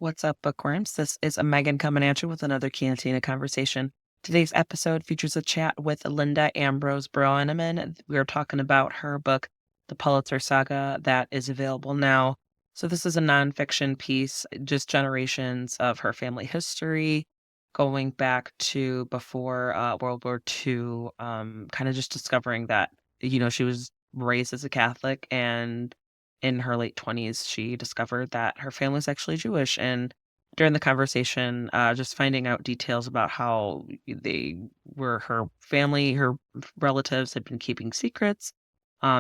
What's up, bookworms? This is Megan coming at you with another Cantina conversation. Today's episode features a chat with Linda Ambrus Broenniman. We are talking about her book, The Politzer Saga, that is available now. So this is a nonfiction piece, just generations of her family history, going back to before World War II, kind of just discovering that, she was raised as a Catholic, and in her late 20s, she discovered that her family is actually Jewish. And during the conversation, just finding out details about how they were her family, her relatives had been keeping secrets.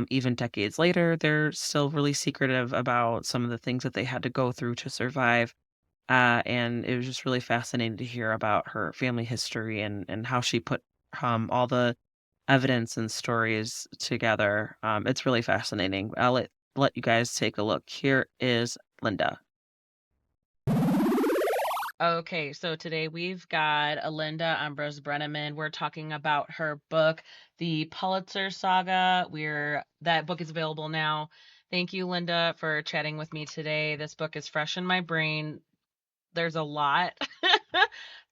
Even decades later, they're still really secretive about some of the things that they had to go through to survive. And it was just really fascinating to hear about her family history and how she put all the evidence and stories together. It's really fascinating. I'll let you guys take a look. Here is Linda. Okay, so today we've got Linda Ambrus Broenniman. We're talking about her book, The Politzer Saga. That book is available now. Thank you, Linda, for chatting with me today. This book is fresh in my brain. There's a lot.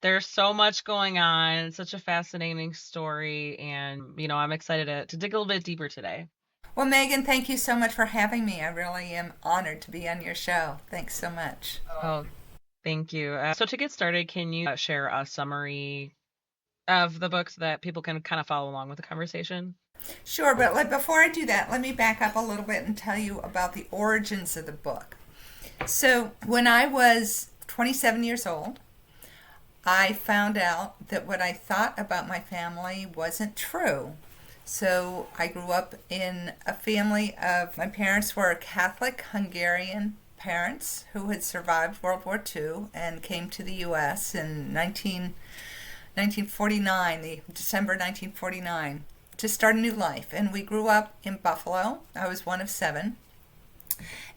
There's so much going on. It's such a fascinating story, and I'm excited to dig a little bit deeper today. Well, Megan, thank you so much for having me. I really am honored to be on your show. Thanks so much. Oh, thank you. So to get started, can you share a summary of the book so that people can kind of follow along with the conversation? Sure, but before I do that, let me back up a little bit and tell you about the origins of the book. So, when I was 27 years old, I found out that what I thought about my family wasn't true. So, I grew up in a family of, my parents were Catholic Hungarian parents who had survived World War II and came to the U.S. in 1949, the December 1949, to start a new life. And we grew up in Buffalo. I was one of seven.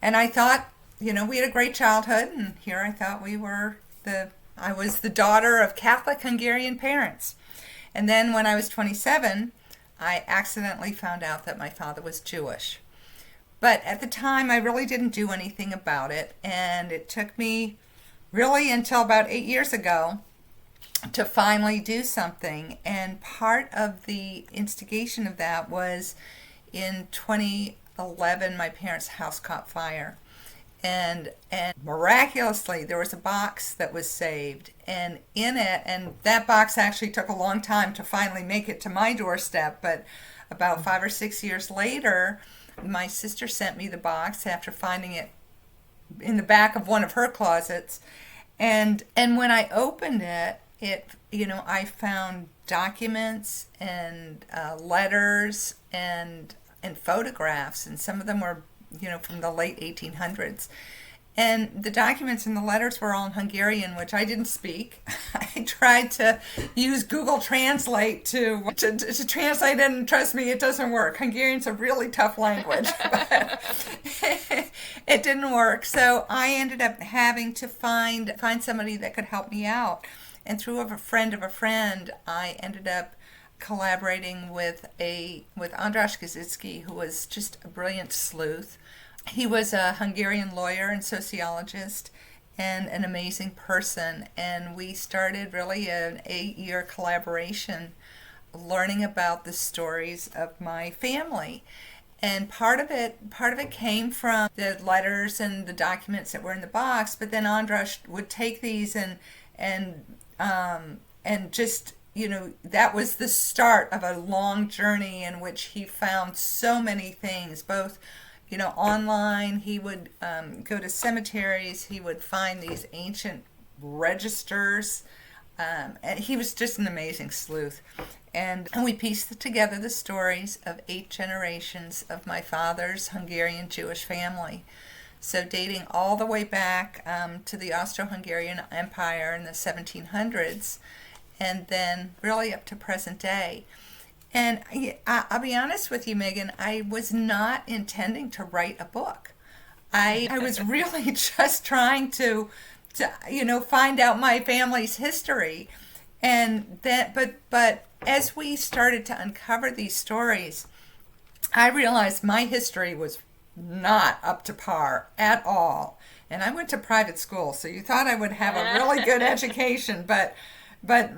And I thought, we had a great childhood, and here I thought I was the daughter of Catholic Hungarian parents. And then when I was 27, I accidentally found out that my father was Jewish. But at the time, I really didn't do anything about it, and it took me really until about 8 years ago to finally do something. And part of the instigation of that was in 2011, my parents' house caught fire. And miraculously, there was a box that was saved. And in it, and that box actually took a long time to finally make it to my doorstep, but about 5 or 6 years later, my sister sent me the box after finding it in the back of one of her closets. And when I opened it, I found documents and letters and photographs, and some of them were, from the late 1800s. And the documents and the letters were all in Hungarian, which I didn't speak. I tried to use Google Translate to translate it, and trust me, it doesn't work. Hungarian's a really tough language, but it didn't work. So I ended up having to find somebody that could help me out. And through a friend of a friend, I ended up collaborating with András Kazicki, who was just a brilliant sleuth. He was a Hungarian lawyer and sociologist and an amazing person. And we started really an 8-year collaboration learning about the stories of my family. And part of it came from the letters and the documents that were in the box, but then András would take these and just, that was the start of a long journey in which he found so many things, both, online. He would go to cemeteries. He would find these ancient registers. And he was just an amazing sleuth. And we pieced together the stories of 8 generations of my father's Hungarian Jewish family. So dating all the way back to the Austro-Hungarian Empire in the 1700s, and then really up to present day. And I'll be honest with you, Megan, I was not intending to write a book. I was really just trying to find out my family's history. And that, but as we started to uncover these stories, I realized my history was not up to par at all. And I went to private school, so you thought I would have a really good education, but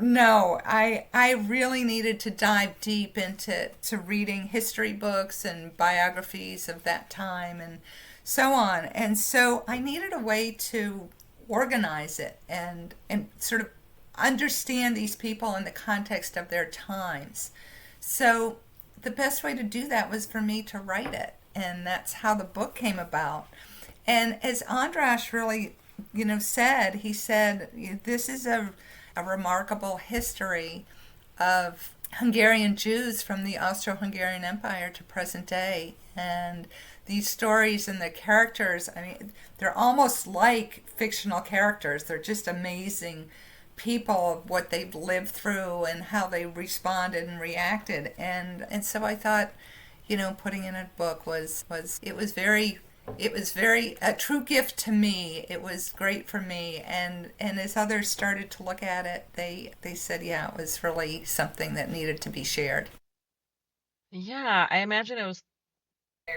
no, I really needed to dive deep into reading history books and biographies of that time and so on. And so I needed a way to organize it and sort of understand these people in the context of their times. So the best way to do that was for me to write it, and that's how the book came about. And as Andras really, said, he said, this is a remarkable history of Hungarian Jews from the Austro-Hungarian Empire to present day. And these stories and the characters, I mean, they're almost like fictional characters. They're just amazing people of what they've lived through and how they responded and reacted. And so I thought, putting in a book was very a true gift to me. It was great for me, and as others started to look at it, they said, yeah, it was really something that needed to be shared. Yeah, I imagine it was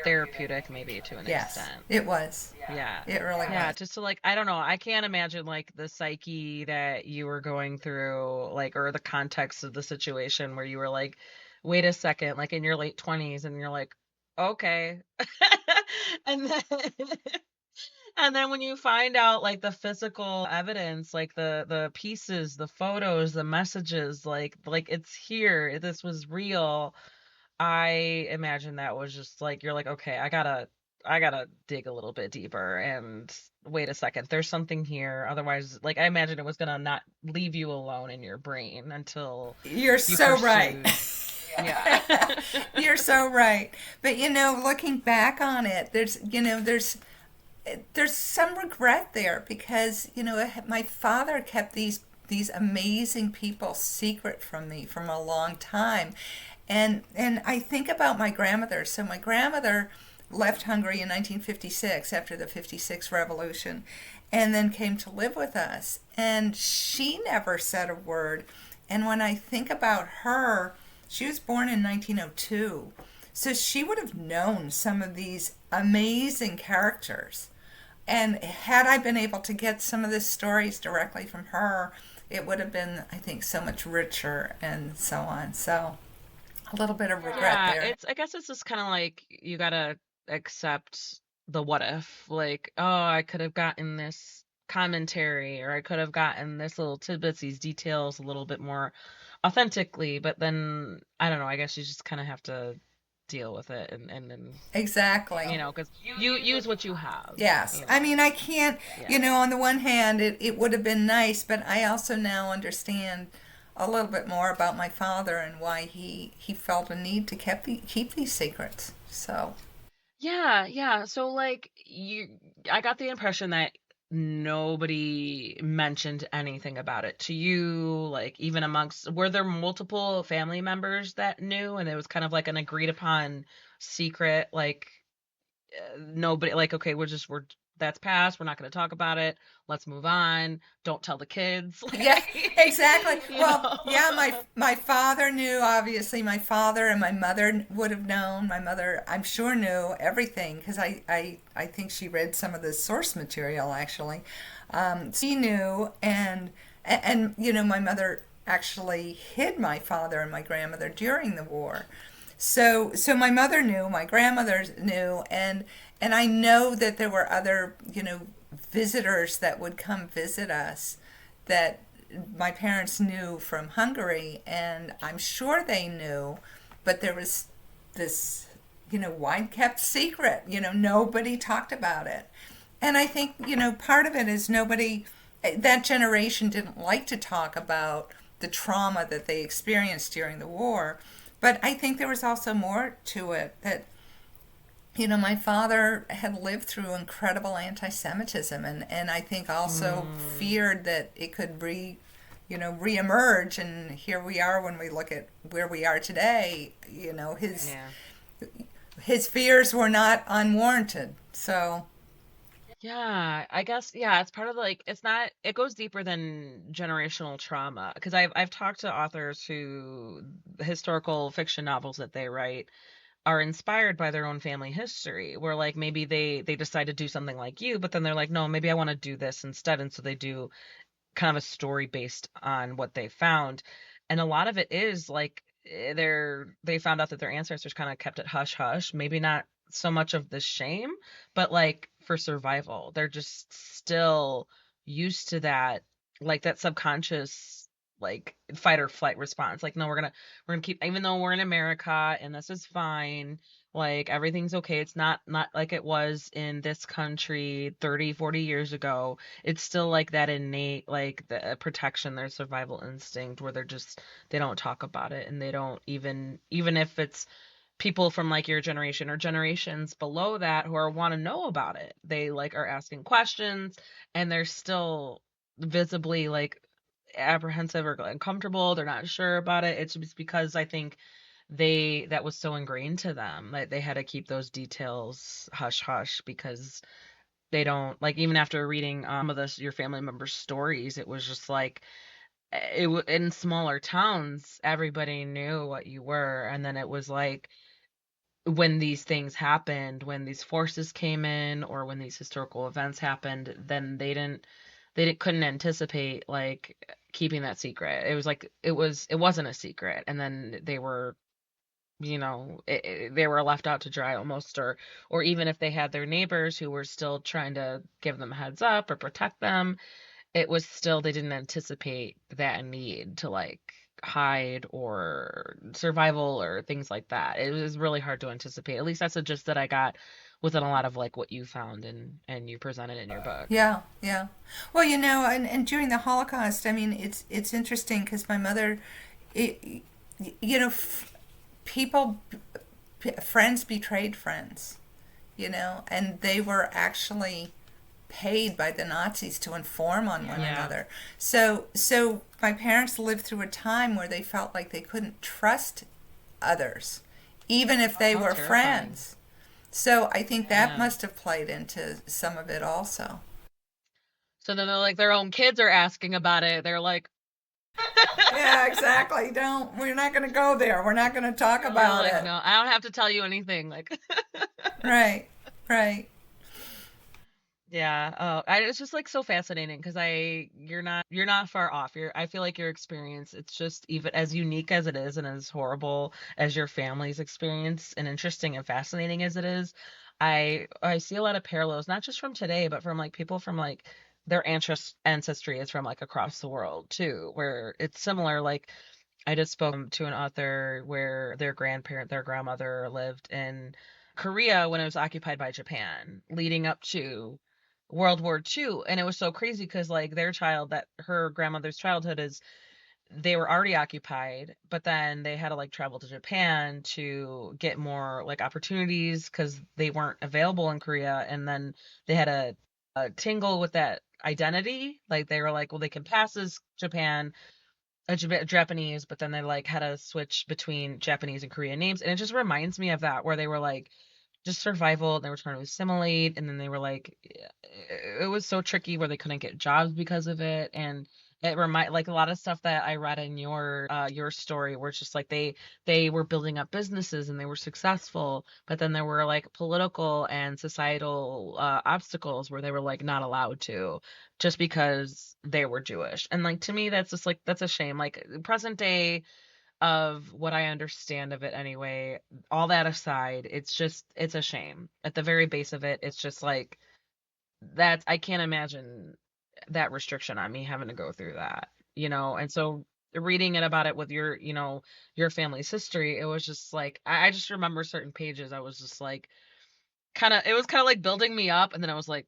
therapeutic maybe to an Yes, extent. it was. Yeah. It really Yeah, was. just to like, I don't know, I can't imagine like the psyche that you were going through, like, or the context of the situation where you were like, wait a second, like in your late 20s, and you're like, okay. And then and then when you find out like the physical evidence, like the pieces, the photos, the messages, like it's here, this was real. I imagine that was just like you're like, okay, I gotta dig a little bit deeper and wait a second, there's something here. Otherwise, like I imagine it was gonna not leave you alone in your brain until You're you so right. pursued. Yeah. You're so right. But looking back on it, there's some regret there because my father kept these amazing people secret from me from a long time, and I think about my grandmother. So my grandmother left Hungary in 1956 after the 56 revolution, and then came to live with us, and she never said a word. And when I think about her, she was born in 1902, so she would have known some of these amazing characters. And had I been able to get some of the stories directly from her, it would have been, I think, so much richer and so on. So a little bit of regret Yeah, there. I guess it's just kind of like you gotta accept the what if. Like, oh, I could have gotten this commentary, or I could have gotten this little tidbits, these details a little bit more authentically, but then I don't know, I guess you just kind of have to deal with it and Exactly. because you use what you have, Yes. I mean, I can't, Yeah. on the one hand, it would have been nice, but I also now understand a little bit more about my father and why he felt a need to keep these secrets. So, Yeah, yeah. So like I got the impression that nobody mentioned anything about it to you, like even amongst, were there multiple family members that knew and it was kind of like an agreed upon secret, like nobody, like, okay, we're that's past, we're not going to talk about it. Let's move on. Don't tell the kids. yeah, Like, exactly. you Well, know. yeah, my father knew, obviously. My father and my mother would have known. My mother, I'm sure, knew everything because I think she read some of the source material actually. She knew, and my mother actually hid my father and my grandmother during the war. So my mother knew, my grandmother knew, and I know that there were other, visitors that would come visit us that my parents knew from Hungary, and I'm sure they knew, but there was this, wide kept secret. Nobody talked about it. And I think, part of it is nobody, that generation didn't like to talk about the trauma that they experienced during the war. But I think there was also more to it that, my father had lived through incredible anti Semitism, and I think also Mm, feared that it could reemerge. And here we are when we look at where we are today, yeah. his fears were not unwarranted. So, Yeah, I guess, yeah, it's part of like, it's not, it goes deeper than generational trauma because I've talked to authors who, historical fiction novels that they write, are inspired by their own family history, where like maybe they decide to do something like you, but then they're like, no, maybe I want to do this instead, and so they do kind of a story based on what they found. And a lot of it is like they found out that their ancestors kind of kept it hush hush, maybe not so much of the shame, but like for survival. They're just still used to that, like that subconscious like fight or flight response. Like, no, we're gonna keep, even though we're in America and this is fine, like everything's okay. It's not like it was in this country 30, 40 years ago. It's still like that innate like the protection, their survival instinct, where they don't talk about it, and they don't even if it's people from like your generation or generations below that who are want to know about it, they like are asking questions, and they're still visibly like apprehensive or uncomfortable. They're not sure about it. It's just because I think that was so ingrained to them that they had to keep those details hush hush, because they don't like, even after reading of this your family members' stories, it was just like in smaller towns everybody knew what you were, and then it was like when these things happened, when these forces came in or when these historical events happened, then couldn't anticipate like keeping that secret. It was like it wasn't a secret, and then they were, they were left out to dry almost, or even if they had their neighbors who were still trying to give them a heads up or protect them, it was still, they didn't anticipate that need to like hide or survival or things like that. It was really hard to anticipate. At least that's the gist that I got within a lot of like what you found and you presented in your book. Yeah, yeah. Well, and during the Holocaust, I mean, it's interesting because my mother, it, you know, people, friends betrayed friends, and they were actually paid by the Nazis to inform on one Yeah. another. So my parents lived through a time where they felt like they couldn't trust others, even if they How were terrifying. friends. So I think that Yeah. must have played into some of it also. So then they're like, their own kids are asking about it. They're like, Yeah, exactly. We're not going to go there. We're not going to talk you're about like, it. no, I don't have to tell you anything. Like, Right, right. yeah. Oh, it's just like so fascinating because you're not far off. I feel like your experience, it's just even as unique as it is and as horrible as your family's experience and interesting and fascinating as it is. I see a lot of parallels, not just from today, but from like people from like their ancestry is from like across the world too, where it's similar. Like I just spoke to an author where their grandmother lived in Korea when it was occupied by Japan, leading up to World War II. And it was so crazy because, like, that her grandmother's childhood is, they were already occupied, but then they had to, like, travel to Japan to get more, like, opportunities because they weren't available in Korea. And then they had a tingle with that identity. Like, they were like, well, they can pass as Japanese, but then they like had to switch between Japanese and Korean names, and it just reminds me of that, where they were like just survival, and they were trying to assimilate, and then they were like, it was so tricky where they couldn't get jobs because of it, and it remind like a lot of stuff that I read in your story, where it's just like they were building up businesses and they were successful, but then there were like political and societal obstacles where they were like not allowed to, just because they were Jewish. And like to me, that's just like that's a shame. Like present day of what I understand of it anyway, all that aside, it's a shame. At the very base of it, it's just like that I can't imagine that restriction on me having to go through that, And so reading it about it with your family's history, it was just like I just remember certain pages. I was just like it was kind of like building me up, and then I was like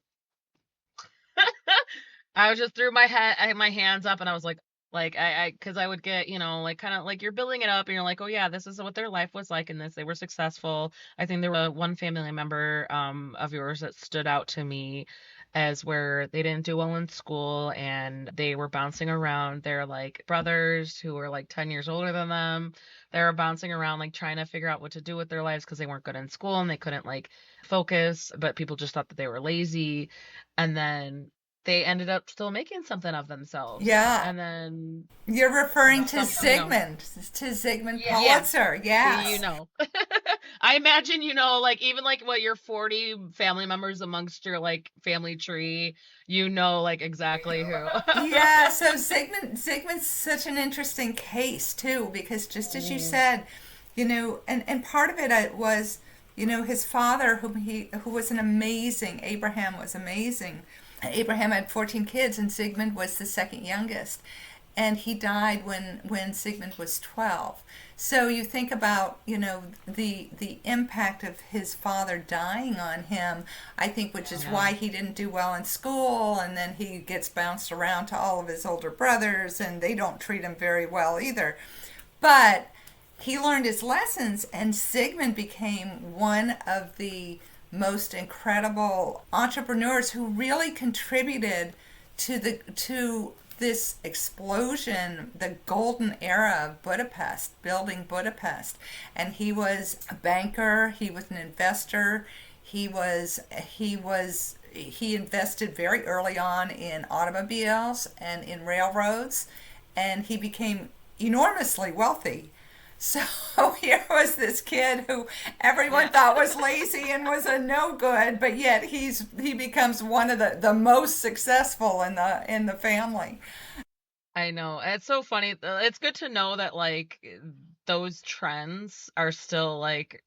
I was just threw I had my hands up, and I was like because I would get, like kind of like you're building it up, and you're like, oh yeah, this is what their life was like in this. They were successful. I think there was one family member of yours that stood out to me as where they didn't do well in school and they were bouncing around. They're like brothers who were like 10 years older than them. They were bouncing around like trying to figure out what to do with their lives because they weren't good in school and they couldn't like focus, but people just thought that they were lazy. And then they ended up still making something of themselves. Yeah, And then you're referring to some, you know, Zygmunt yeah, Politzer. you Yes. know. I imagine, you know, like even like what your 40 family members amongst your like family tree, you know, like exactly who. Yeah, so Zygmunt's such an interesting case too, because just as you Mm, said, and part of it was, his father, who was an amazing, Abraham was amazing. Abraham had 14 kids, and Zygmunt was the second youngest, and he died when Zygmunt was 12. So you think about, the impact of his father dying on him, I think, which is yeah. why he didn't do well in school, and then he gets bounced around to all of his older brothers, and they don't treat him very well either. But he learned his lessons, and Zygmunt became one of the most incredible entrepreneurs who really contributed to this explosion, the golden era of Budapest, building Budapest. And he was a banker, he was an investor, he invested very early on in automobiles and in railroads, and he became enormously wealthy. So here was this kid who everyone Yeah. thought was lazy and was a no good, but yet he becomes one of the most successful in the family. I know. It's so funny. It's good to know that like those trends are still like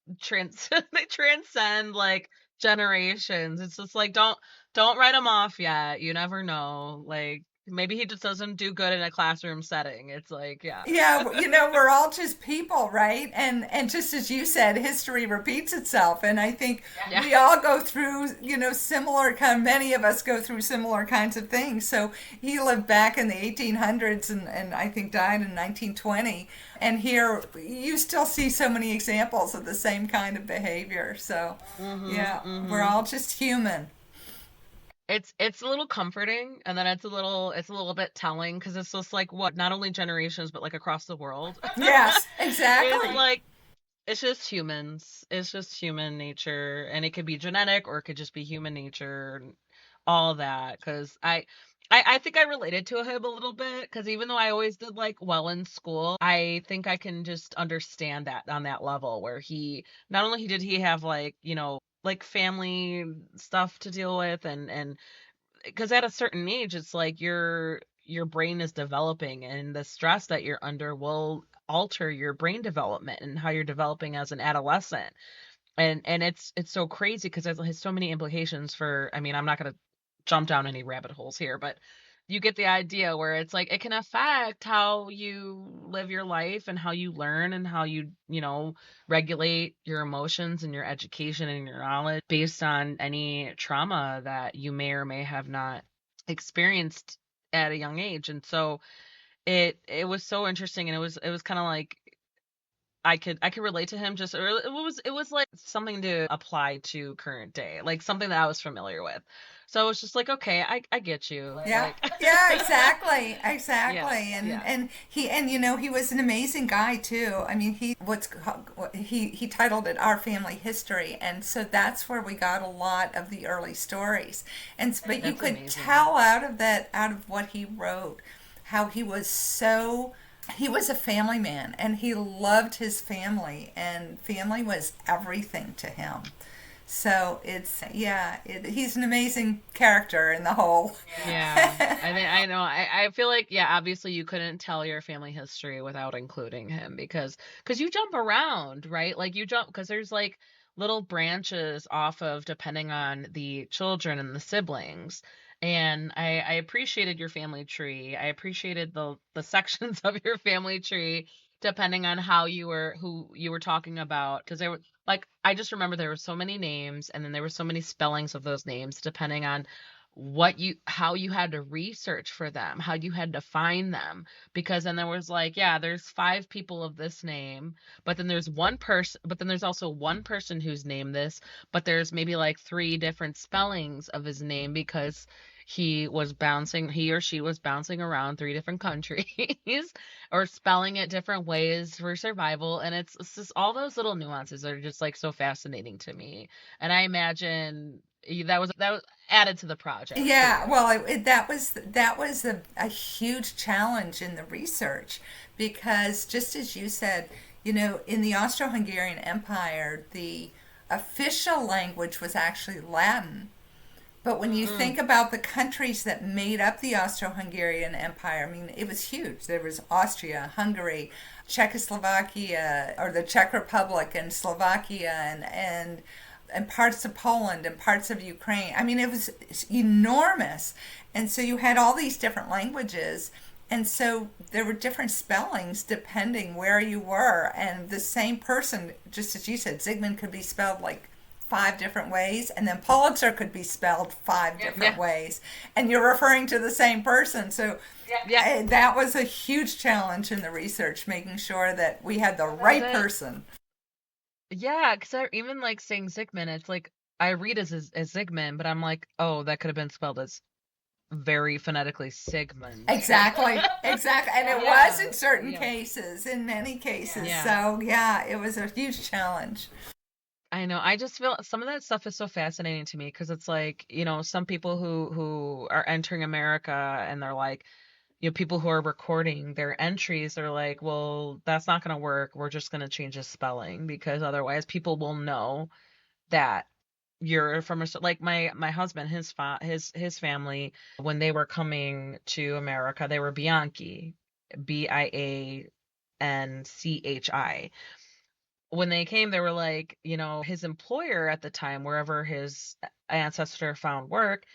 they transcend like generations. It's just like don't write him off yet. You never know. Like maybe he just doesn't do good in a classroom setting. It's like, yeah. Yeah, we're all just people, right? And just as you said, history repeats itself, and I think Yeah. we all go through, similar kind. Many of us go through similar kinds of things. So he lived back in the 1800s, and I think died in 1920. And here you still see so many examples of the same kind of behavior. So Mhm. yeah, we're Mhm. all just human. It's a little comforting, and then it's a little bit telling because it's just like what not only generations but like across the world. Yes, It's exactly. like it's just humans. It's just human nature, and it could be genetic or it could just be human nature and all that. Because I think I related to him a little bit because even though I always did like well in school, I think I can just understand that on that level where he not only did he have like like family stuff to deal with and because at a certain age it's like your brain is developing and the stress that you're under will alter your brain development and how you're developing as an adolescent and it's so crazy because it has so many implications for I mean I'm not going to jump down any rabbit holes here but you get the idea where it's like it can affect how you live your life and how you learn and how you regulate your emotions and your education and your knowledge based on any trauma that you may or may have not experienced at a young age and so it was so interesting and it was kind of like I could relate to him just or it was like something to apply to current day, like something that I was familiar with. So it's just like, okay, I get you. Yeah, Like yeah, exactly, yeah, exactly, yeah, and he was an amazing guy too. I mean, he titled it Our Family History, and so that's where we got a lot of the early stories. But you that's could amazing. tell out of what he wrote, how he was a family man, and he loved his family, and family was everything to him. So he's an amazing character in the whole. Yeah. I mean, I know. I feel like yeah, obviously you couldn't tell your family history without including him because you jump around, right? Like you jump because there's like little branches off of depending on the children and the siblings. And I appreciated your family tree. I appreciated the sections of your family tree depending on who you were talking about because there were like I just remember there were so many names and then there were so many spellings of those names depending on how you had to research for them, how you had to find them because then there was like, yeah, there's five people of this name, but then there's also one person who's named this, but there's maybe like three different spellings of his name because he or she was bouncing around three different countries or spelling it different ways for survival and it's just all those little nuances are just like so fascinating to me and I imagine That was added to the project for Yeah, you. well, that was a huge challenge in the research because just as you said, in the Austro-Hungarian Empire, the official language was actually Latin. But when you Mm, think about the countries that made up the Austro-Hungarian Empire, I mean, it was huge. There was Austria, Hungary, Czechoslovakia, or the Czech Republic, and Slovakia, and parts of Poland and parts of Ukraine. I mean, it was enormous. And so you had all these different languages. And so there were different spellings depending where you were. And the same person, just as you said, Zygmunt could be spelled like five different ways, and then Politzer could be spelled five different yeah, ways, and you're referring to the same person. So yeah. that was a huge challenge in the research, making sure that we had the Was right it? person. Yeah, because I even like saying Zygmunt. It's like I read as Zygmunt, but I'm like, oh, that could have been spelled as very phonetically Sigmund. Exactly, exactly. And it was Yeah, in certain yeah, cases, in many cases. yeah. So, yeah, it was a huge challenge. I know. I just feel some of that stuff is so fascinating to me because it's like, some people who are entering America and they're like, people who are recording their entries are like, well, that's not going to work. We're just going to change the spelling because otherwise people will know that you're from like my husband, his family, when they were coming to America, they were Bianchi, Bianchi. When they came, they were like, his employer at the time, wherever his ancestor found work,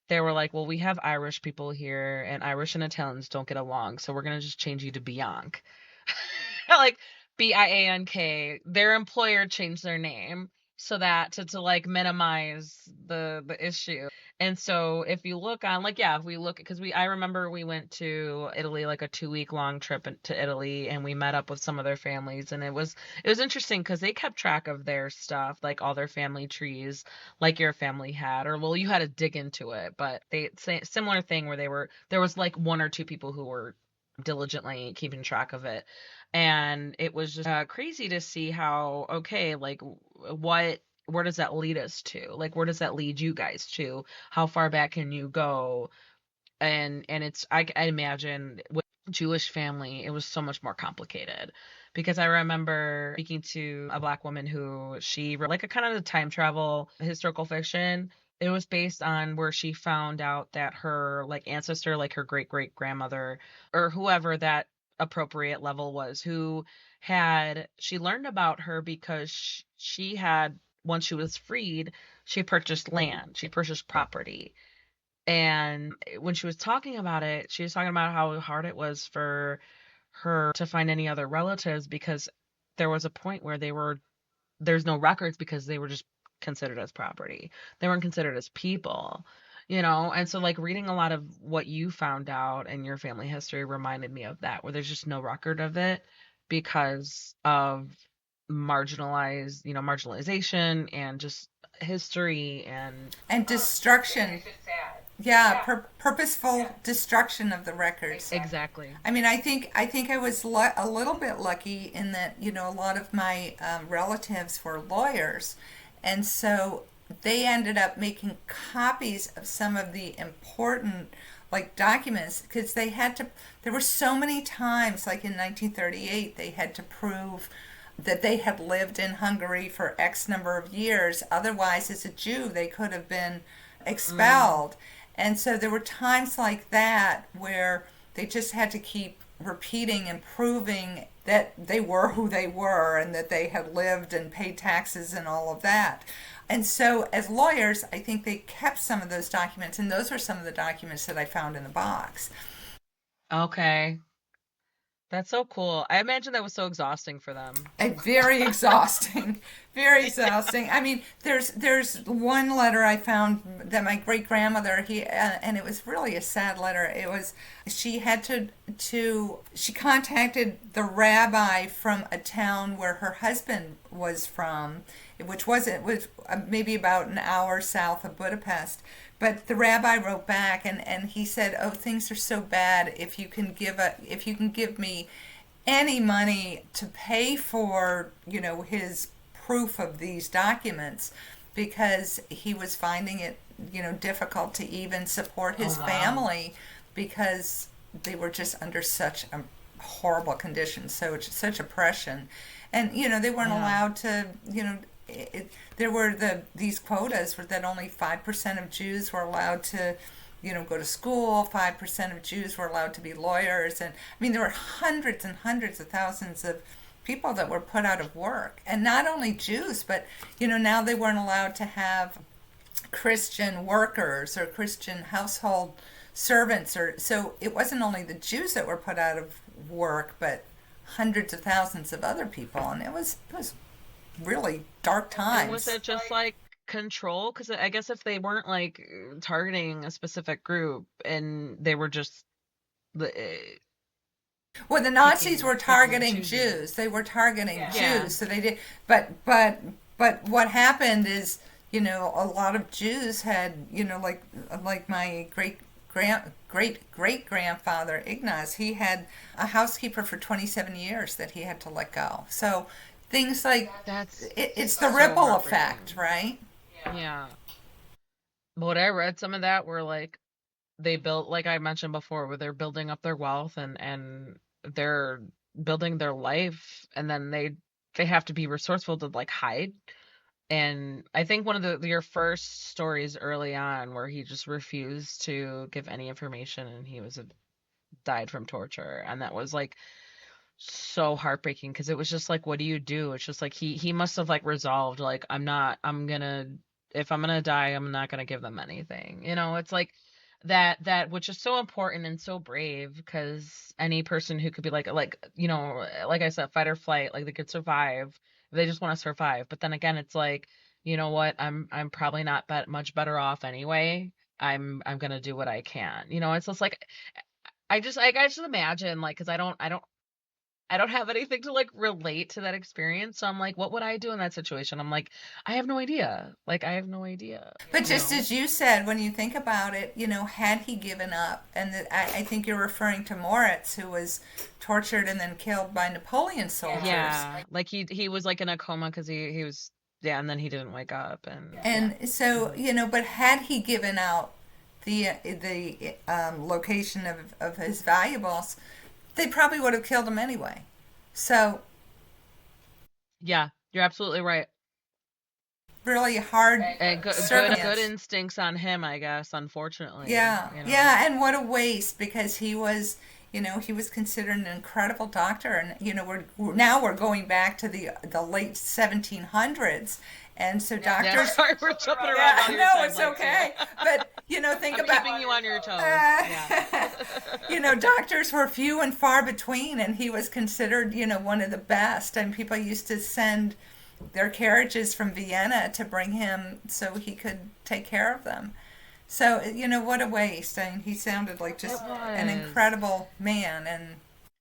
they were like, well, we have Irish people here, and Irish and Italians don't get along, so we're gonna just change you to Bianc. Like Biank. Their employer changed their name so that to like minimize the issue. And so if you look on like yeah, if we look because I remember we went to Italy like a 2 week long trip to Italy and we met up with some of their families and it was interesting because they kept track of their stuff like all their family trees like your family had or well you had to dig into it but they say similar thing where there was like one or two people who were diligently keeping track of it and it was just crazy to see how okay like what where does that lead us to like where does that lead you guys to how far back can you go and it's I imagine with Jewish family it was so much more complicated because I remember speaking to a black woman who she wrote like a kind of a time travel historical fiction. It was based on where she found out that her like ancestor like her great great grandmother or whoever that appropriate level was who had she learned about her because she had once she was freed she purchased land she purchased property and when she was talking about it, she was talking about how hard it was for her to find any other relatives because there was a point where there's no records because they were just considered as property. They weren't considered as people. And so like reading a lot of what you found out in your family history reminded me of that, where there's just no record of it because of marginalization and just history and And destruction. Yeah, purposeful destruction of the records. exactly. I mean, I think I was a little bit lucky in that a lot of my relatives were lawyers, and so they ended up making copies of some of the important like documents because they had to. There were so many times, like in 1938, they had to prove that they had lived in Hungary for X number of years. Otherwise, as a Jew, they could have been Mm. expelled. And so there were times like that where they just had to keep repeating and proving that they were who they were and that they had lived and paid taxes and all of that. And so, as lawyers, I think they kept some of those documents, and those are some of the documents that I found in the box. Okay. That's so cool. I imagine that was so exhausting for them. Very exhausting, very exhausting. I mean, there's one letter I found that my great grandmother and it was really a sad letter. It was she had to she contacted the rabbi from a town where her husband was from, which was maybe about an hour south of Budapest. But the rabbi wrote back and he said, "Oh, things are so bad. If you can give me any money to pay for his proof of these documents because he was finding it, difficult to even support Oh his wow. family because they were just under such a horrible conditions, so such oppression, and they weren't Yeah. allowed to, there were these quotas were that only 5% of Jews were allowed to, go to school. 5% of Jews were allowed to be lawyers, and I mean there were hundreds and hundreds of thousands of people that were put out of work, and not only Jews, but now they weren't allowed to have Christian workers or Christian household servants, or so it wasn't only the Jews that were put out of work, but hundreds of thousands of other people, and it was really dark And was times. it just like control? Because I guess if they weren't like targeting a specific group and they were just Well, the Nazis picking were picking and targeting choosing. Jews. They were targeting Yeah. Jews, so they did. But what happened is, a lot of Jews had, like my great great grandfather Ignaz. He had a housekeeper for 27 years that he had to let go. So things like That's it's the so ripple effect, heartbreaking. right? Yeah. But I read some of that where like they built, like I mentioned before, where they're building up their wealth and they're building their life, and then they have to be resourceful to like hide. And I think one of your first stories early on where he just refused to give any information and he was died from torture, and that was like so heartbreaking because it was just like, what do you do? It's just like he must have like resolved like, I'm gonna, if I'm gonna die, I'm not gonna give them anything. It's like that which is so important and so brave, because any person who could be like I said, fight or flight, like they could survive. They just want to survive. But then again, it's like, you know what? I'm probably not much better off anyway. I'm gonna do what I can. It's just like I just imagine, like, because I don't have anything to like relate to that experience. So I'm like, what would I do in that situation? I'm like, I have no idea. Like, I have no idea, But you just know? as you said, when you think about it, had he given up, and I think you're referring to Moritz, who was tortured and then killed by Napoleon soldiers. Yeah. Like he was like in a coma because he was, yeah, and then he didn't wake up, and yeah. And so, Mhm. but had he given out the location of his valuables, they probably would have killed him anyway. So Yeah, you're absolutely right. really hard And good circumstance. instincts on him, I guess, unfortunately, Yeah, yeah, and what a waste because he was considered an incredible doctor, and we're going back to the late 1700s, and so Yeah, doctors. sorry, we're jumping around Yeah, all your no, it's timelines here. okay, but think I'm about. keeping you on your toes. Yeah. Uh, doctors were few and far between, and he was considered, one of the best. And people used to send their carriages from Vienna to bring him so he could take care of them. So, what a waste. I mean, he sounded like It just an was. incredible man. And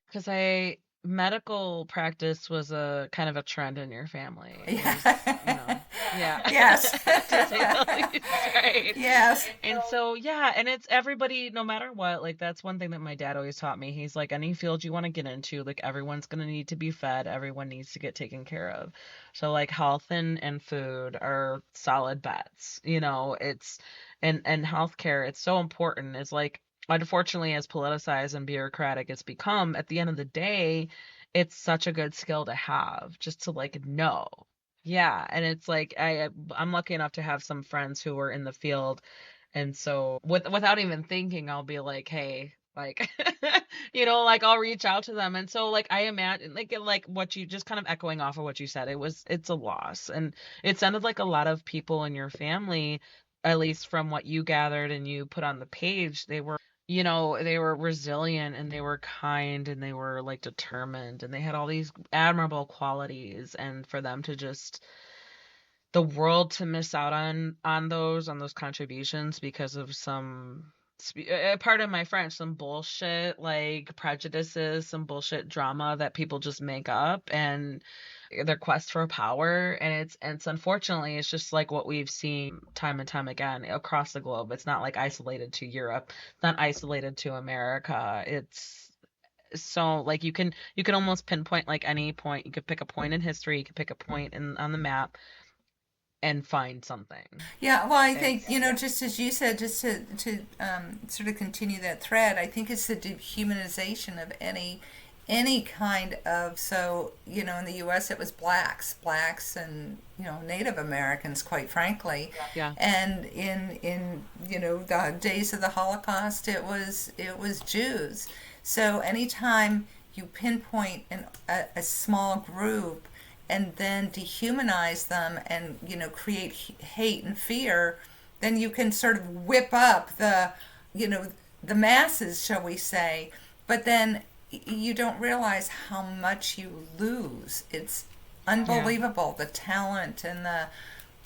Because I medical practice was a kind of a trend in your family. It was, yeah. yeah, Yes. to say the least, right? Yes. And so, yeah, and it's everybody, no matter what, like that's one thing that my dad always taught me. He's like, any field you want to get into, like everyone's gonna need to be fed, everyone needs to get taken care of. So like health and food are solid bets. It's and healthcare, it's so important. It's like, unfortunately, as politicized and bureaucratic it's become, at the end of the day, it's such a good skill to have, just to like know. Yeah, and it's like I'm lucky enough to have some friends who are in the field, and so without even thinking, I'll be like, hey, like, like I'll reach out to them. And so like I imagine, like what you just kind of echoing off of what you said, it's a loss. And it sounded like a lot of people in your family, at least from what you gathered and you put on the page, they were resilient and they were kind and they were like determined and they had all these admirable qualities. And for them to just, the world to miss out on those contributions because of some, pardon my French, some bullshit like prejudices, some bullshit drama that people just make up, and their quest for power. And it's unfortunately, it's just like what we've seen time and time again across the globe. It's not like isolated to Europe, it's not isolated to America. It's so like you can almost pinpoint like any point. You could pick a point in history, you could pick a point on the map, and find something. Yeah, well, I think, It's just as you said, just to sort of continue that thread, I think it's the dehumanization of any kind of, so, in the U.S. it was blacks and, Native Americans, quite frankly. yeah. And in the days of the Holocaust, it was Jews. So anytime you pinpoint a small group and then dehumanize them and create hate and fear, then you can sort of whip up you know the masses, shall we say. But then you don't realize how much you lose. It's Yeah. unbelievable, the talent and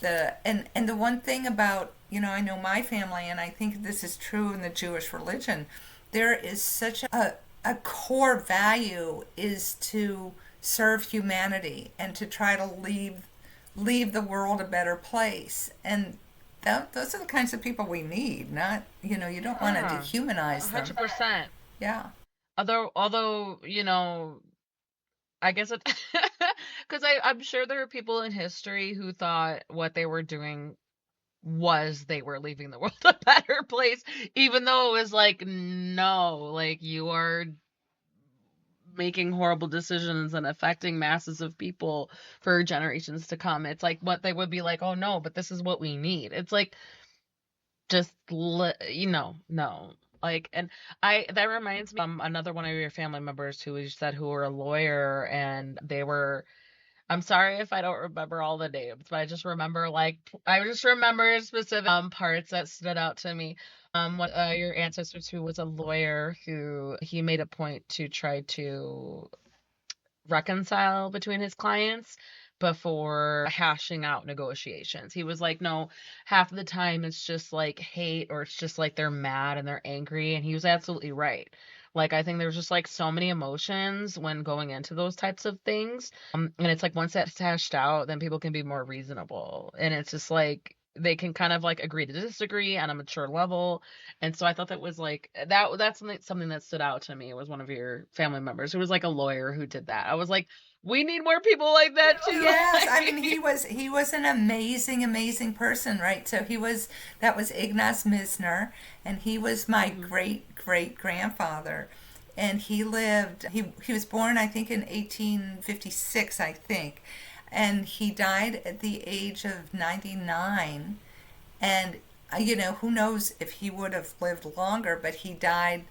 and the one thing about, I know my family, and I think this is true in the Jewish religion, there is such a core value is to serve humanity and to try to leave the world a better place. And those are the kinds of people we need. Not, you don't want to Yeah. dehumanize them. 100%. Yeah. Although, I guess it, because I'm sure there are people in history who thought what they were doing was they were leaving the world a better place, even though it was like, no, like you are making horrible decisions and affecting masses of people for generations to come. It's like what they would be like, oh no, but this is what we need. It's like, just no, like, and I that reminds me another one of your family members who you said who were a lawyer, and they were, I'm sorry if I don't remember all the names, but I just remember specific parts that stood out to me. What your ancestors who was a lawyer who he made a point to try to reconcile between his clients before hashing out negotiations. He was like, no, half of the time it's just like hate, or it's just like they're mad and they're angry. And he was absolutely right. Like, I think there's just like so many emotions when going into those types of things. And it's like once that's hashed out, then people can be more reasonable. And it's just like they can kind of like agree to disagree on a mature level. And so I thought that was like that's something that stood out to me. It was one of your family members who was like a lawyer who did that. I was like, we need more people like that too. Yes, I mean he was an amazing, amazing person, right? So that was Ignaz Misner, and he was my Mhm. great great grandfather, and he was born, I think, in 1856, I think, and he died at the age of 99. And who knows if he would have lived longer, but he died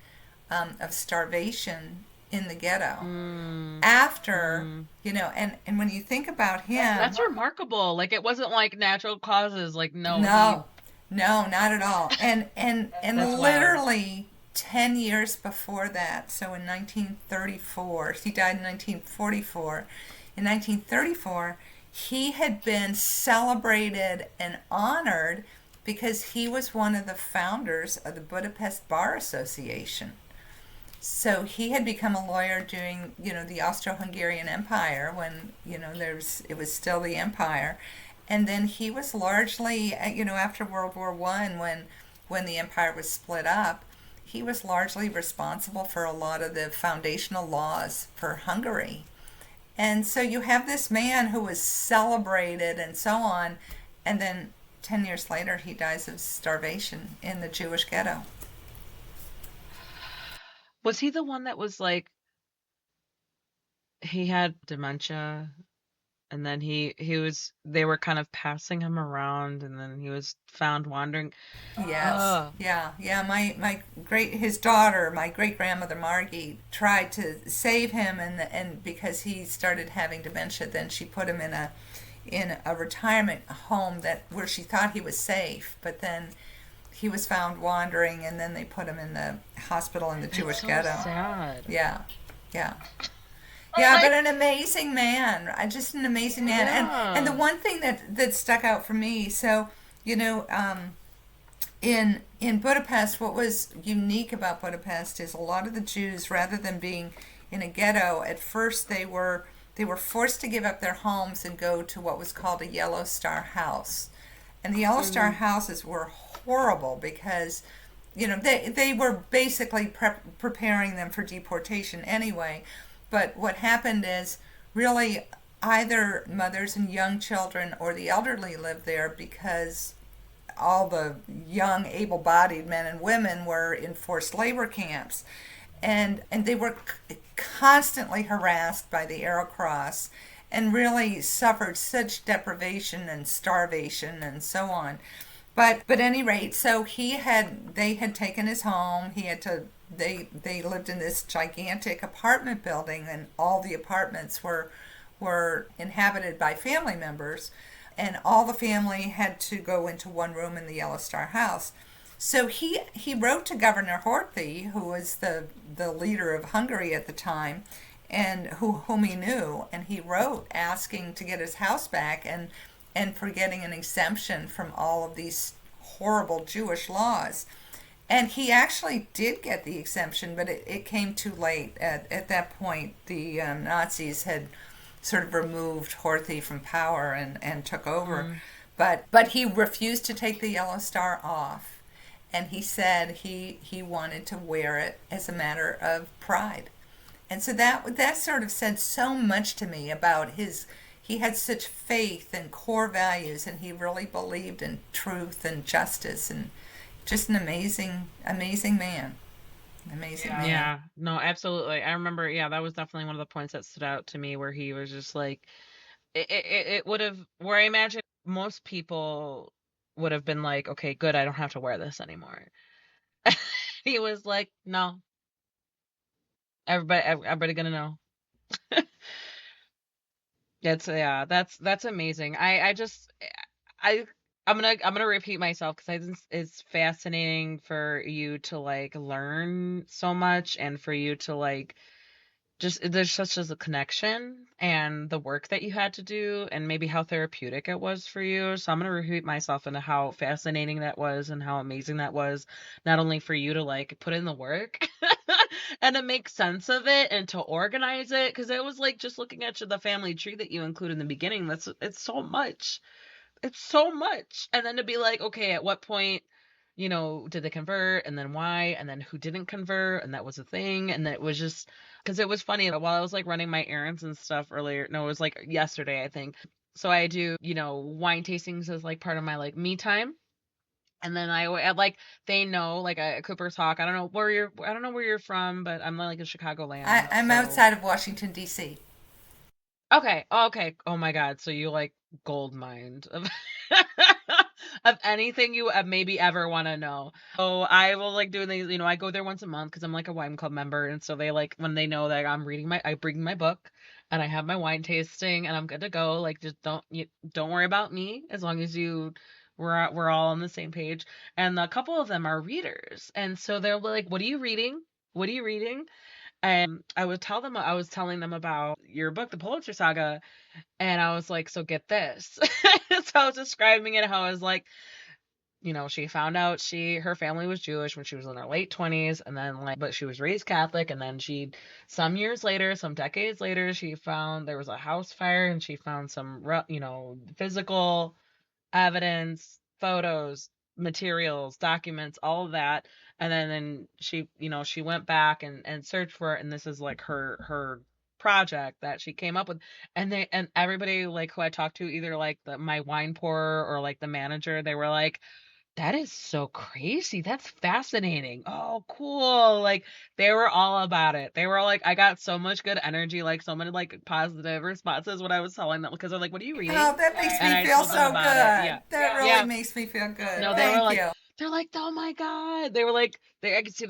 of starvation in the ghetto Mm, after, mm. and when you think about him. That's remarkable. Like, it wasn't like natural causes. Like, no, he. No, no, not at all. And That's wild. literally 10 years before that, so in 1934, he died in 1944. In 1934, he had been celebrated and honored because he was one of the founders of the Budapest Bar Association. So he had become a lawyer during, the Austro-Hungarian Empire, when, it was still the empire. And then he was largely, after World War One, when the empire was split up, he was largely responsible for a lot of the foundational laws for Hungary. And so you have this man who was celebrated and so on, and then 10 years later he dies of starvation in the Jewish ghetto. Was he the one that was like he had dementia, and then he was they were kind of passing him around, and then he was found wandering. Yes, Oh, yeah, yeah. His daughter, my great grandmother Margie, tried to save him, and because he started having dementia, then she put him in a retirement home where she thought he was safe, but then he was found wandering, and then they put him in the hospital in the it's Jewish so ghetto. sad. Yeah, yeah. I'm Yeah, but like, an amazing man. Just an amazing man. And the yeah. one thing that stuck out for me, so, you know, in Budapest, what was unique about Budapest is a lot of the Jews, rather than being in a ghetto, at first they were forced to give up their homes and go to what was called a Yellow Star house. And the Yellow Star Mm, houses were horrible because they were basically preparing them for deportation anyway. But what happened is, really, either mothers and young children or the elderly lived there because all the young able-bodied men and women were in forced labor camps, and they were constantly harassed by the Arrow Cross and really suffered such deprivation and starvation and so on. But at any rate, so they had taken his home. He had to they lived in this gigantic apartment building, and all the apartments were inhabited by family members, and all the family had to go into one room in the Yellow Star house. So he wrote to Governor Horthy, who was the leader of Hungary at the time, and whom he knew, and he wrote asking to get his house back and for getting an exemption from all of these horrible Jewish laws. And he actually did get the exemption, but it came too late. At that point, the Nazis had sort of removed Horthy from power and took over. But he refused to take the Yellow Star off. And he said he wanted to wear it as a matter of pride. And so that sort of said so much to me about he had such faith and core values, and he really believed in truth and justice, and just an amazing man. Amazing man. Yeah, no, absolutely. I remember, yeah, that was definitely one of the points that stood out to me where he was just like, it would have, where I imagine most people would have been like, okay, good, I don't have to wear this anymore. He was like, no, everybody gonna know. Yeah, that's amazing. I just I I'm gonna repeat myself because I think it's fascinating for you to like learn so much and for you to like just there's such as a connection and the work that you had to do and maybe how therapeutic it was for you. So I'm gonna repeat myself into how fascinating that was and how amazing that was, not only for you to like put in the work and to make sense of it and to organize it, because it was like just looking at the family tree that you include in the beginning. It's so much. It's so much. And then to be like, okay, at what point, did they convert and then why and then who didn't convert and that was a thing and that was just because it was funny while I was like running my errands and stuff earlier. No, it was like yesterday, I think. So I do, wine tastings as like part of my like me time. And then I like they know like a Cooper's Hawk. I don't know where you're from, but I'm like in Chicagoland. I'm So outside of Washington D.C. okay. Okay. Oh my God. So you like gold mined of of anything you maybe ever want to know. So I will like do these, I go there once a month because I'm like a wine club member. And so they like when they know that I bring my book and I have my wine tasting and I'm good to go. Like just don't worry about me as long as we're all on the same page. And a couple of them are readers. And so they're like, what are you reading? What are you reading? And I was telling them about your book, The Politzer Saga, and I was like, so get this. So I was describing it how I was like, she found out her family was Jewish when she was in her late 20s, and then like, but she was raised Catholic, and then some years later, some decades later, she found there was a house fire, and she found some, physical evidence, photos, materials, documents, all of that. And then she went back and searched for it. And this is like her project that she came up with. And everybody like who I talked to, either like my wine pourer or like the manager, they were like, that is so crazy. That's fascinating. Oh, cool. Like they were all about it. They were like, I got so much good energy, like so many like positive responses when I was telling them because they're like, what are you reading? Oh, that makes And me I feel told them so about it. Yeah. good. That really Yeah. makes me feel good. No, Thank you. they're like, oh my God. They were like, I could see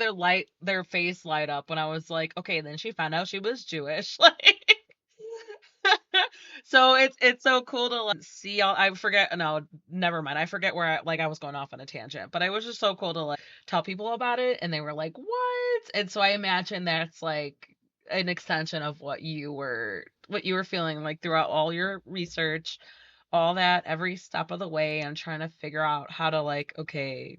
their face light up when I was like, okay, then she found out she was Jewish. Like, so it's so cool to like see all I forget no, never mind. I forget where I was going off on a tangent, but it was just so cool to like tell people about it and they were like, "What?" And so I imagine that's like an extension of what you were feeling like throughout all your research, all that every step of the way and trying to figure out how to like, okay,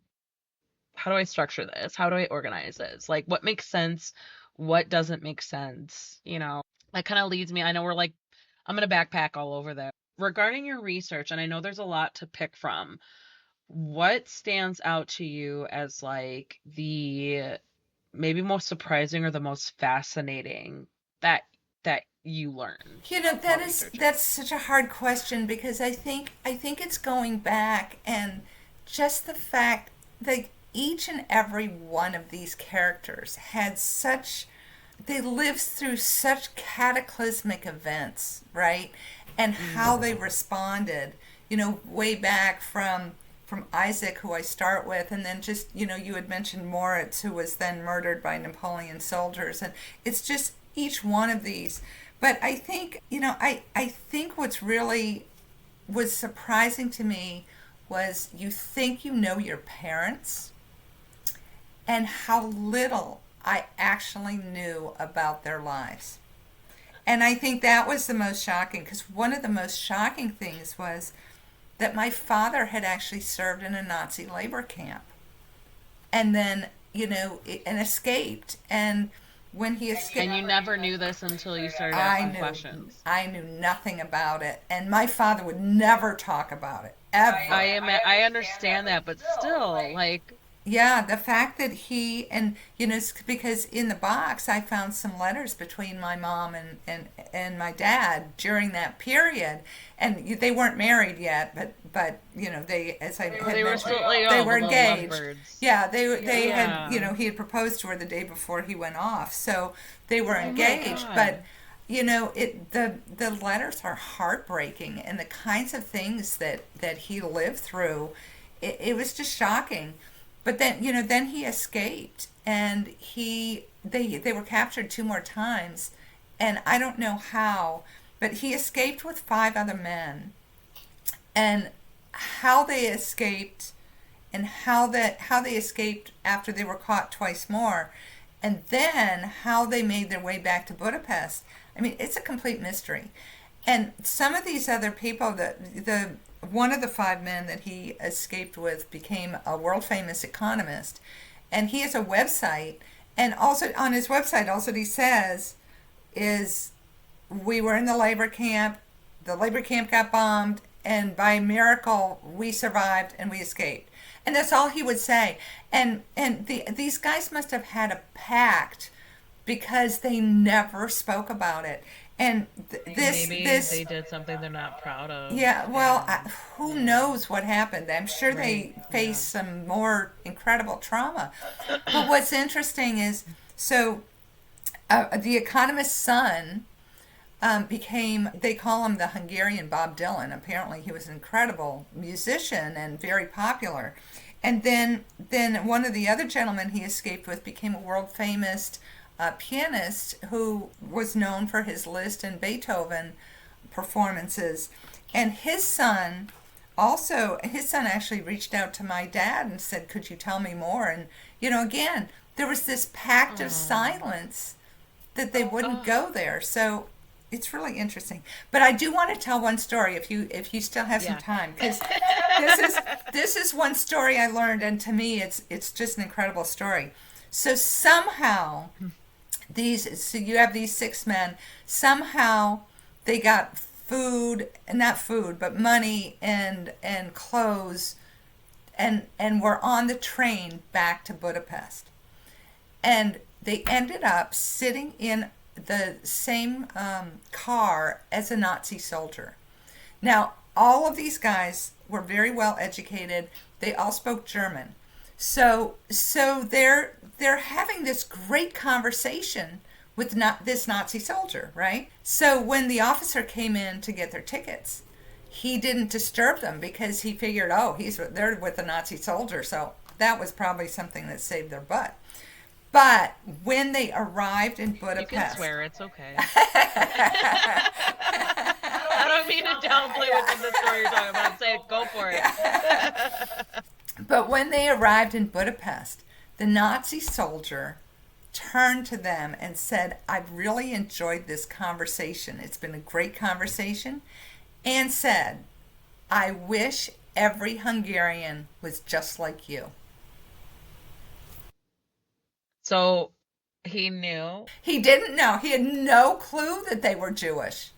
how do I structure this? How do I organize this? Like what makes sense? What doesn't make sense? That kind of leads me. I know we're like, I'm going to backpack all over that. Regarding your research, and I know there's a lot to pick from, what stands out to you as like the maybe most surprising or the most fascinating that that you learned You know, while researching? that's such a hard question because I think it's going back and just the fact that each and every one of these characters had such they lived through such cataclysmic events, right? And how they responded, you know, way back from Isaac, who I start with, and then just, you know, you had mentioned Moritz, who was then murdered by Napoleon soldiers. And it's just each one of these. But I think, you know, I think what's really was surprising to me was you think you know your parents and how little I actually knew about their lives. And I think that was the most shocking because one of the most shocking things was that my father had actually served in a Nazi labor camp and then, you know, and escaped. And when he And escaped, you never knew this until you started I asking knew questions. I knew nothing about it, and my father would never talk about it ever. I understand that, but still, like, Yeah, the fact that he and you know because in the box I found some letters between my mom and my dad during that period, and they weren't married yet, but you know they as I had they were mentioned still like, they oh, the were little engaged. lovebirds. Yeah, they had you Yeah. know he had proposed to her the day before he went off, so they were Oh my engaged, but. God. You know, the letters are heartbreaking, and the kinds of things that he lived through, it was just shocking. But then, you know, then he escaped, and they were captured two more times, and I don't know how, but he escaped with five other men, and how they escaped, and how they escaped after they were caught twice more, and then how they made their way back to Budapest. I mean, it's a complete mystery. And some of these other people, the one of the five men that he escaped with became a world famous economist, and he has a website. And also on his website, also he says is we were in the labor camp, the labor camp got bombed, and by miracle we survived and we escaped. And that's all he would say. And these guys must have had a pact because they never spoke about it. And Maybe this they did something they're not proud of, yeah, well, and who yeah, knows what happened? I'm sure right, they yeah. faced some more incredible trauma. But what's interesting is so the economist's son became, they call him the Hungarian Bob Dylan. Apparently, he was an incredible musician and very popular. And then one of the other gentlemen he escaped with became a world famous pianist who was known for his Liszt and Beethoven performances. And his son actually reached out to my dad and said, "Could you tell me more?" And, you know, again, there was this pact of Oh, silence that they wouldn't oh, go there. So it's really interesting. But I do want to tell one story if you still have some yeah. time because this is this is one story I learned, and to me it's just an incredible story. So somehow so you have these six men, somehow they got food, not food but money and clothes, and were on the train back to Budapest, and they ended up sitting in the same car as a Nazi soldier. Now, all of these guys were very well educated. They all spoke German. So they're having this great conversation with not this Nazi soldier, right? So when the officer came in to get their tickets, he didn't disturb them because he figured, oh, they're with a Nazi soldier, so that was probably something that saved their butt. But when they arrived in You can Budapest, swear, it's okay. I don't mean to downplay what's in the story you're talking about. Say it, go for it. but when they arrived in Budapest, the Nazi soldier turned to them and said, "I've really enjoyed this conversation. It's been a great conversation," and said, "I wish every Hungarian was just like you." So he knew. He didn't know. He had no clue that they were Jewish.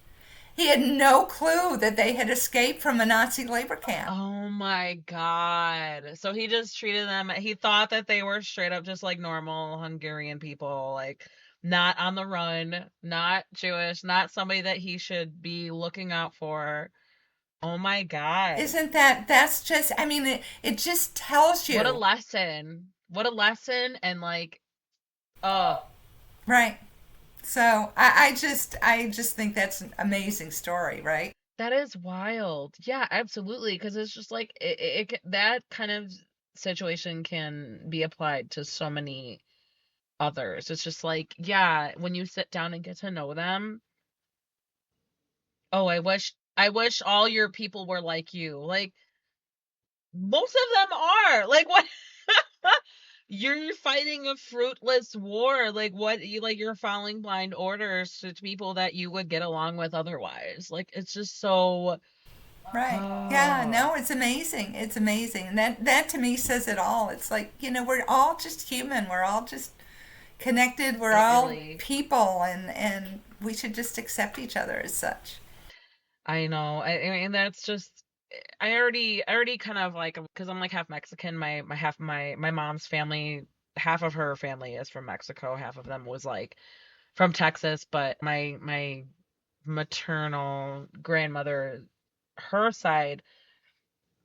He had no clue that they had escaped from a Nazi labor camp. Oh my God. So he just treated them, he thought that they were straight up just like normal Hungarian people. Like, not on the run, not Jewish, not somebody that he should be looking out for. Oh my God. Isn't that's just, I mean, it just tells What a you, lesson. What a lesson. And like, oh, right? So I just think that's an amazing story, right? that is wild. Yeah, absolutely. Because it's just like, that kind of situation can be applied to so many others. It's just like, yeah, when you sit down and get to know them, oh, I wish all your people were like you. Like, most of them are. Like, what? You're fighting a fruitless war. Like, what? You're following blind orders to people that you would get along with otherwise. Like, it's just so. Right. Yeah, Oh, no, it's amazing. It's amazing. And that to me says it all. It's like, we're all just human. We're all just connected. We're it all really. people, and we should just accept each other as such. I know. I mean, that's just. I already kind of like, because I'm like half Mexican. My mom's family, half of her family is from Mexico. Half of them was like from Texas, but my maternal grandmother, her side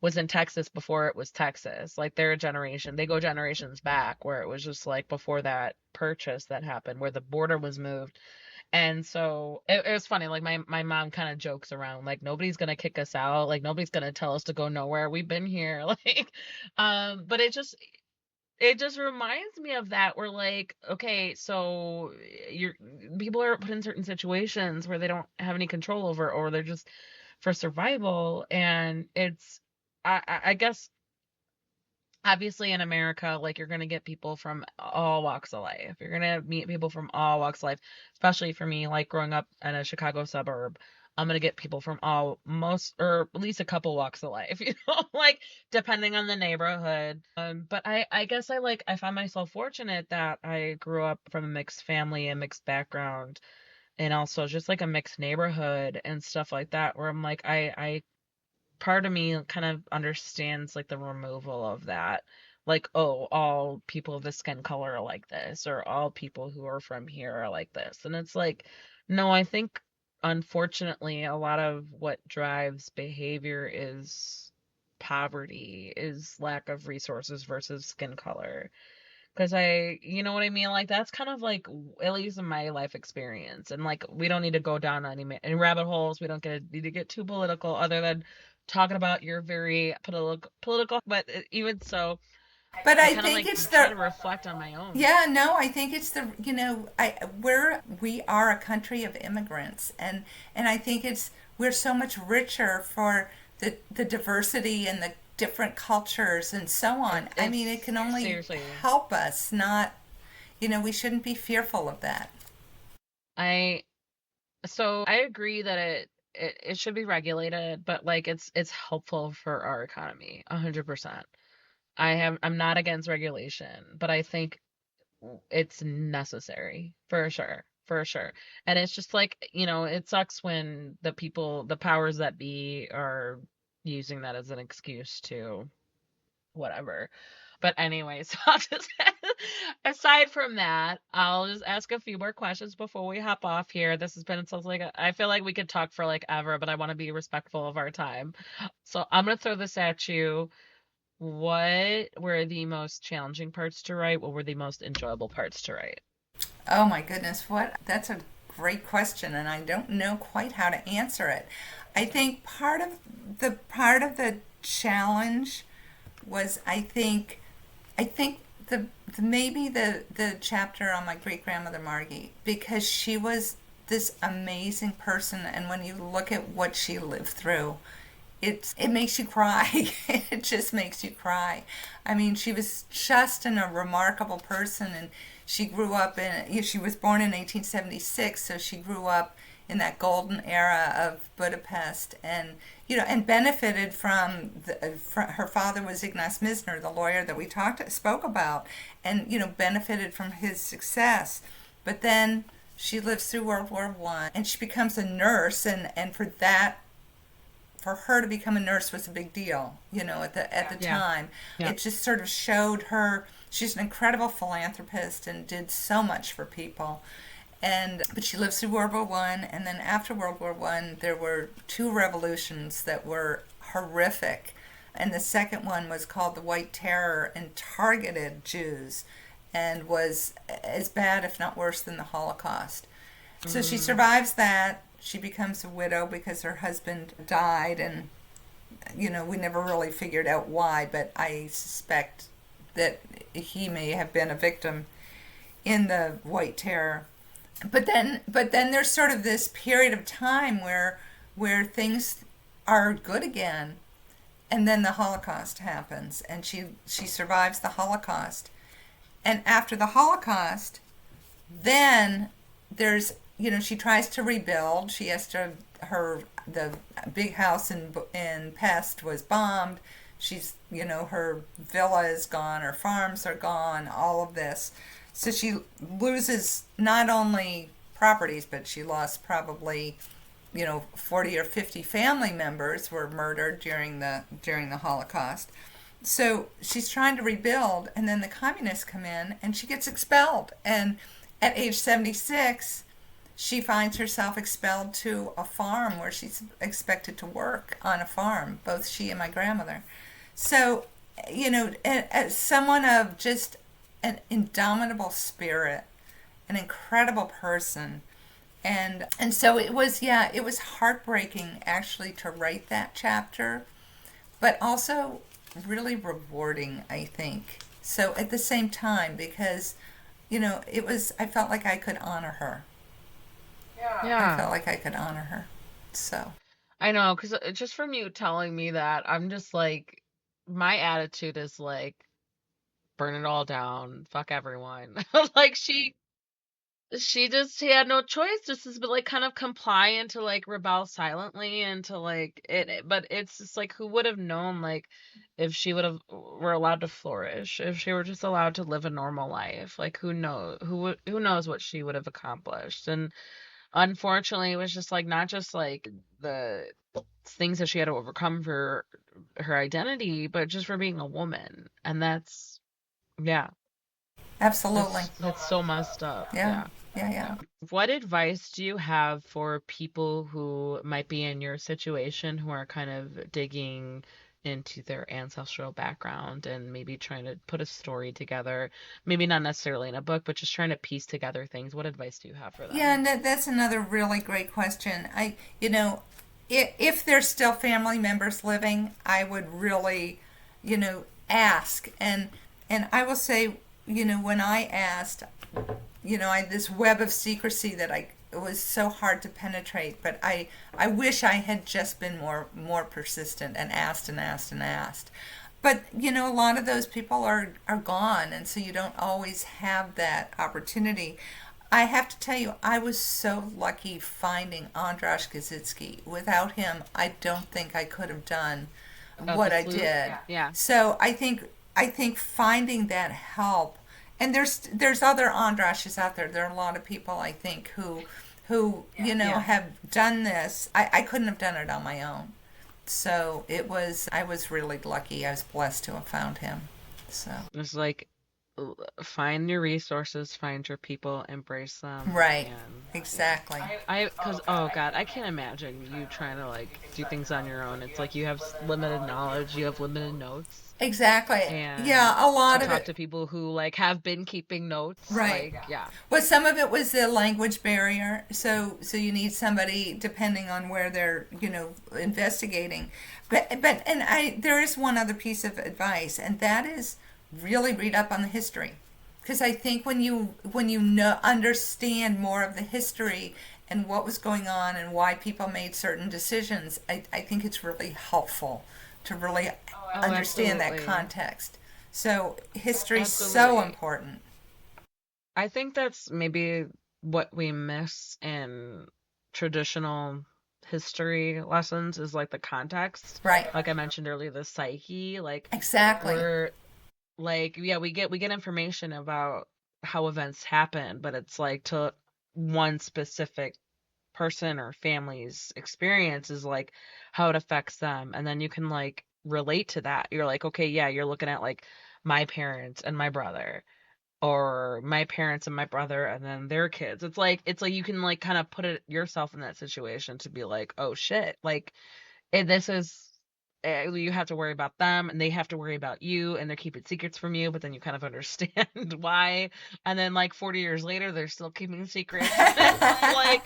was in Texas before it was Texas. Like their generation, they go generations back where it was just like before that purchase that happened, where the border was moved. And so it was funny. Like my mom kind of jokes around, like nobody's gonna kick us out, like nobody's gonna tell us to go nowhere. We've been here, like, but it just reminds me of that. We're like, okay, so you're people are put in certain situations where they don't have any control over, or they're just for survival, and I guess obviously in America, like you're gonna get people from all walks of life. You're gonna meet people from all walks of life, especially for me, like growing up in a Chicago suburb. I'm gonna get people from all most or at least a couple walks of life, like depending on the neighborhood. But I guess I find myself fortunate that I grew up from a mixed family and mixed background, and also just like a mixed neighborhood and stuff like that, where I'm like I part of me kind of understands like the removal of that. Like, oh, all people of this skin color are like this, or all people who are from here are like this. And it's like, no, I think unfortunately a lot of what drives behavior is poverty, is lack of resources versus skin color. Because you know what I mean? Like, that's kind of like, at least in my life experience. And like, we don't need to go down any rabbit holes. We don't need to get too political, other than talking about your very political. But even so, But I I kind of think like it's try the to reflect on my own. Yeah, no, I think it's the, we are a country of immigrants, and I think we're so much richer for the diversity and the different cultures and so on. I mean, it It's can only seriously, help us, not, we shouldn't be fearful of that. I so I agree that it should be regulated, but like it's helpful for our economy, 100%. I'm not against regulation, but I think it's necessary for sure, for sure. And it's just like, it sucks when the powers that be are using that as an excuse to whatever. But anyways, I'll just aside from that, I'll just ask a few more questions before we hop off here. This has been, it sounds like I feel like we could talk for like ever, but I want to be respectful of our time. So I'm gonna throw this at you. What were the most challenging parts to write? What were the most enjoyable parts to write? Oh my goodness, that's a great question, and I don't know quite how to answer it. I think part of the challenge was, I think maybe the chapter on my great grandmother Margie, because she was this amazing person, and when you look at what she lived through, it makes you cry. It just makes you cry. I mean, she was just a remarkable person, and she grew up she was born in 1876, so she grew up in that golden era of Budapest, and and benefited her father was Ignaz Misner, the lawyer that we spoke about, and benefited from his success. But then she lives through World War I, and she becomes a nurse, and for her to become a nurse was a big deal, at the Yeah. time. Yeah. It just sort of showed her She's an incredible philanthropist and did so much for people. But she lived through World War One, and then after World War One, there were two revolutions that were horrific, and the second one was called the White Terror and targeted Jews, and was as bad, if not worse, than the Holocaust. So she Mm. survives that. She becomes a widow because her husband died, and we never really figured out why, but I suspect that he may have been a victim in the White Terror. But then there's sort of this period of time where things are good again, and then the Holocaust happens, and she survives the Holocaust. And after the Holocaust, then there's she tries to rebuild. She has to her the big house in Pest was bombed. She's her villa is gone, her farms are gone, all of this. So she loses not only properties, but she lost probably 40 or 50 family members were murdered during the Holocaust. So she's trying to rebuild, and then the communists come in and she gets expelled. And at age 76, she finds herself expelled to a farm where she's expected to work on a farm, both she and my grandmother. So, as someone of just an indomitable spirit, an incredible person. And so it was, yeah, it was heartbreaking actually to write that chapter, but also really rewarding, I think. So at the same time, because, I felt like I could honor her. I Yeah. felt like I could honor her. So, I know, because just from you telling me that, I'm just like, my attitude is like, burn it all down, fuck everyone. Like she had no choice, just to like kind of comply and to like rebel silently and to like but it's just like who would have known, like, if she would have were allowed to flourish, if she were just allowed to live a normal life, like who knows what she would have accomplished. And unfortunately, it was just like not just like the things that she had to overcome for her identity, but just for being a woman. And that's, yeah, absolutely. that's so messed up. Yeah, Yeah. yeah, Yeah. yeah. What advice do you have for people who might be in your situation, who are kind of digging into their ancestral background and maybe trying to put a story together? Maybe not necessarily in a book, but just trying to piece together things. What advice do you have for Yeah, them? and that's another really great question. If there's still family members living, I would really, ask. And I will say, when I asked, I this web of secrecy that it was so hard to penetrate. But I wish I had just been more persistent and asked and asked and asked. But a lot of those people are gone, and so you don't always have that opportunity. I have to tell you, I was so lucky finding Andras Kaczynski. Without him, I don't think I could have done About the what I flute? did. Yeah. So I think finding that help, and there's other Andrashes out there. There are a lot of people I think who Yeah. have done this. I couldn't have done it on my own. So I was really lucky. I was blessed to have found him. So, It's like find your resources, find your people, embrace them, right, and yeah. exactly. Because oh God, I can't imagine you trying to like do things on your own. It's like you have limited knowledge, you have limited notes, Exactly. and Yeah, a to lot of talk it. to people who like have been keeping notes, Right. like yeah. Well, some of it was the language barrier. So you need somebody depending on where they're, investigating. But and there is one other piece of advice, and that is really read up on the history. Because I think when you know understand more of the history and what was going on and why people made certain decisions, I think it's really helpful to really Oh, understand that absolutely. context. So history's so Absolutely. important. I think that's maybe what we miss in traditional history lessons is like the context. Right. Like I mentioned earlier, the psyche, like Exactly. we're like yeah, we get information about how events happen, but it's like to one specific person or family's experience is like how it affects them, and then you can like relate to that. You're like, okay, yeah, you're looking at like my parents and my brother, or my parents and my brother and then their kids. It's like you can like kind of put it yourself in that situation to be like, oh shit, like this is you have to worry about them and they have to worry about you and they're keeping secrets from you, but then you kind of understand why. And then like 40 years later they're still keeping secrets. It's like,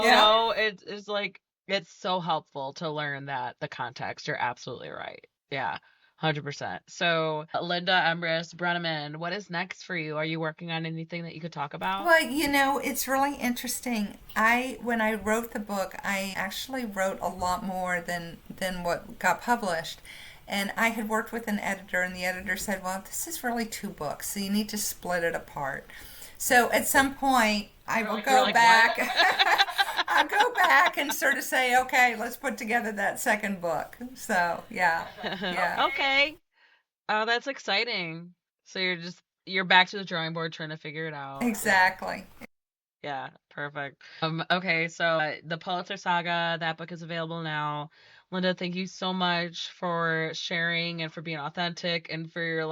Yeah. it's like it's so helpful to learn that the context. You're absolutely right. Yeah. 100%. So, Linda Ambrus Broenniman, what is next for you? Are you working on anything that you could talk about? Well, it's really interesting. When I wrote the book, I actually wrote a lot more than what got published. And I had worked with an editor, and the editor said, "Well, this is really two books, so you need to split it apart." So at some point, I will You're go like, back. what? I'll go back and sort of say, "Okay, let's put together that second book." So yeah, yeah, Okay. Oh, that's exciting. So you're back to the drawing board trying to figure it out. Yeah. exactly. Yeah, perfect. Okay, so the Pulitzer Saga, that book is available now. Linda, thank you so much for sharing and for being authentic and for your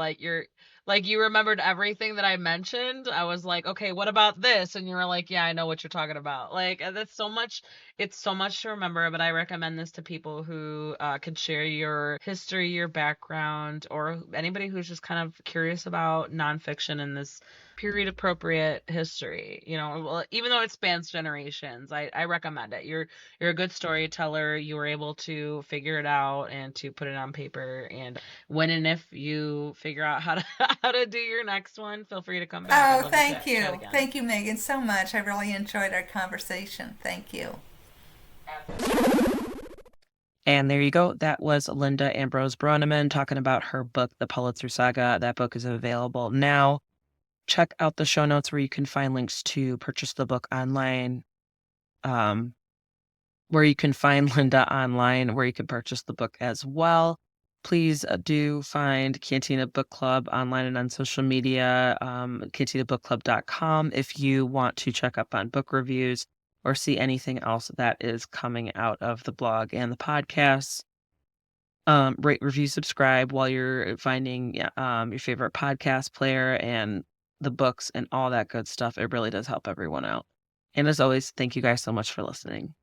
like you remembered everything that I mentioned. I was like, okay, what about this? And you were like, yeah, I know what you're talking about. Like that's so much. It's so much to remember, but I recommend this to people who can share your history, your background, or anybody who's just kind of curious about nonfiction in this period appropriate history. Well, even though it spans generations, I recommend it. You're a good storyteller. You were able to figure it out and to put it on paper. And when and if you figure out how to how to do your next one, feel free to come back. I'd Oh, love to thank chat you. again. Thank you, Megan, so much. I really enjoyed our conversation. Thank you. And there you go. That was Linda Ambrose Broenniman talking about her book, The Politzer Saga. That book is available now. Check out the show notes where you can find links to purchase the book online, um, where you can find Linda online, where you can purchase the book as well. Please do find Cantina Book Club online and on social media, cantinabookclub.com, if you want to check up on book reviews or see anything else that is coming out of the blog and the podcast. Rate, review, subscribe while you're finding your favorite podcast player and the books and all that good stuff. It really does help everyone out. And as always, thank you guys so much for listening.